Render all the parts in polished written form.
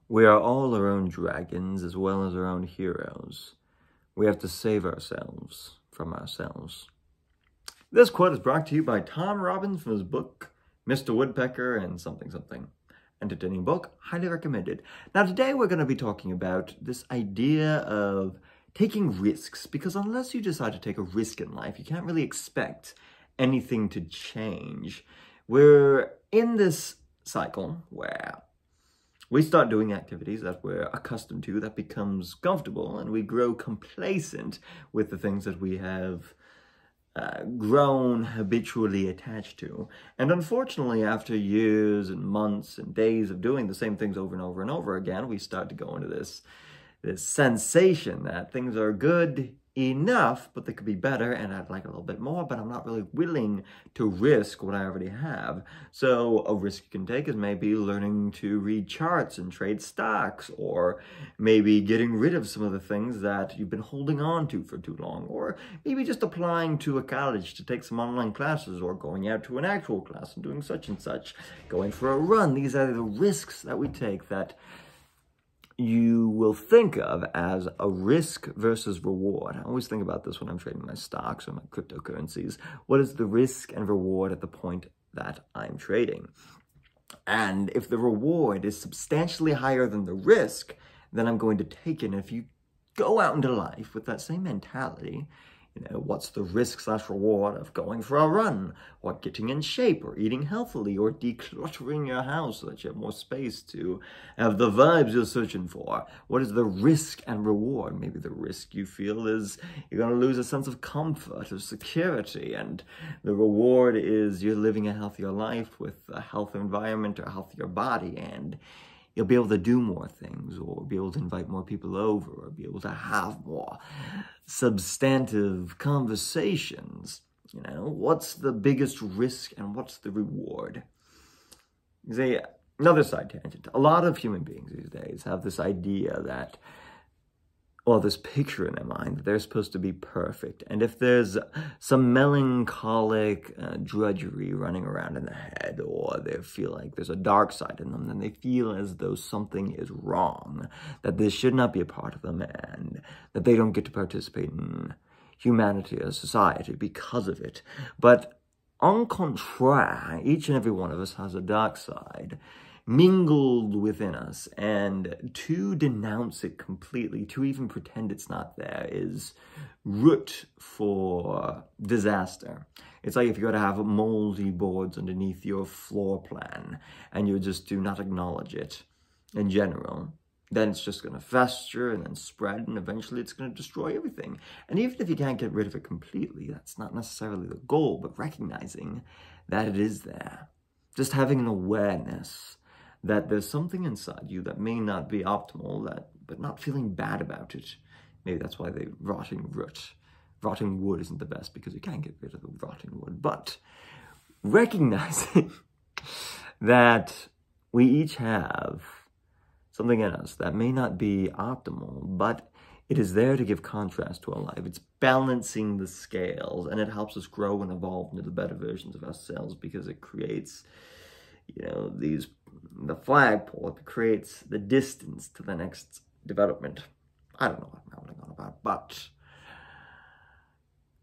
We are all our own dragons as well as our own heroes. We have to save ourselves from ourselves. This quote is brought to you by Tom Robbins from his book, Mr. Woodpecker and Something Something. Entertaining book, highly recommended. Now today we're going to be talking about this idea of taking risks, because unless you decide to take a risk in life, you can't really expect anything to change. We're in this cycle where we start doing activities that we're accustomed to, that becomes comfortable, and we grow complacent with the things that we have grown habitually attached to. And unfortunately, after years and months and days of doing the same things over and over and over again, we start to go into this sensation that things are good enough, but they could be better, and I'd like a little bit more, but I'm not really willing to risk what I already have. So a risk you can take is maybe learning to read charts and trade stocks, or maybe getting rid of some of the things that you've been holding on to for too long, or maybe just applying to a college to take some online classes, or going out to an actual class and doing such and such, going for a run. These are the risks that we take that you will think of as a risk versus reward. I always think about this when I'm trading my stocks or my cryptocurrencies. What is the risk and reward at the point that I'm trading? And if the reward is substantially higher than the risk, then I'm going to take it. And if you go out into life with that same mentality, what's the risk/reward of going for a run, or getting in shape, or eating healthily, or decluttering your house so that you have more space to have the vibes you're searching for? What is the risk and reward? Maybe the risk you feel is you're going to lose a sense of comfort or security, and the reward is you're living a healthier life with a healthier environment or a healthier body, and you'll be able to do more things, or be able to invite more people over, or be able to have more substantive conversations. What's the biggest risk and what's the reward? Another side tangent. A lot of human beings these days have this idea that, or this picture in their mind that they're supposed to be perfect. And if there's some melancholic drudgery running around in their head, or they feel like there's a dark side in them, then they feel as though something is wrong, that this should not be a part of them, and that they don't get to participate in humanity or society because of it. But en contraire, each and every one of us has a dark side mingled within us, and to denounce it completely, to even pretend it's not there, is root for disaster. It's like if you were to have moldy boards underneath your floor plan and you just do not acknowledge it in general, then it's just going to fester and then spread, and eventually it's going to destroy everything. And even if you can't get rid of it completely, that's not necessarily the goal, but recognizing that it is there. Just having an awareness that there's something inside you that may not be optimal, but not feeling bad about it. Maybe that's why they rotting wood isn't the best, because you can't get rid of the rotting wood. But recognizing that we each have something in us that may not be optimal, but it is there to give contrast to our life. It's balancing the scales, and it helps us grow and evolve into the better versions of ourselves, because it creates the flagpole. It creates the distance to the next development. I don't know what I'm rambling on about, but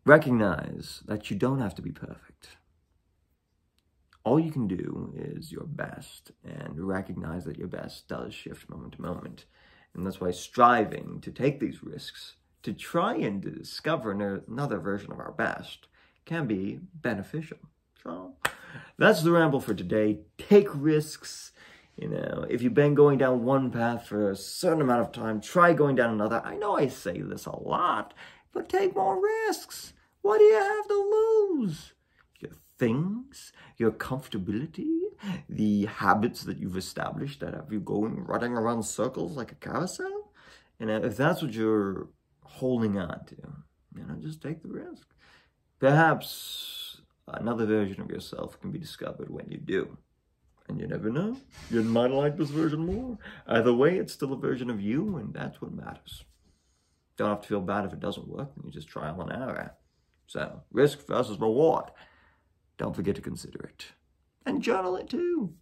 recognize that you don't have to be perfect. All you can do is your best, and recognize that your best does shift moment to moment. And that's why striving to take these risks, to try and discover another version of our best, can be beneficial. So that's the ramble for today. Take risks. If you've been going down one path for a certain amount of time, try going down another. I know I say this a lot, but take more risks. What do you have to lose? Your things, your comfortability, the habits that you've established that have you running around circles like a carousel. If that's what you're holding on to, just take the risk. Perhaps another version of yourself can be discovered when you do. And you never know, you might like this version more. Either way, it's still a version of you, and that's what matters. Don't have to feel bad if it doesn't work, and you just trial and error. So, risk versus reward. Don't forget to consider it. And journal it too.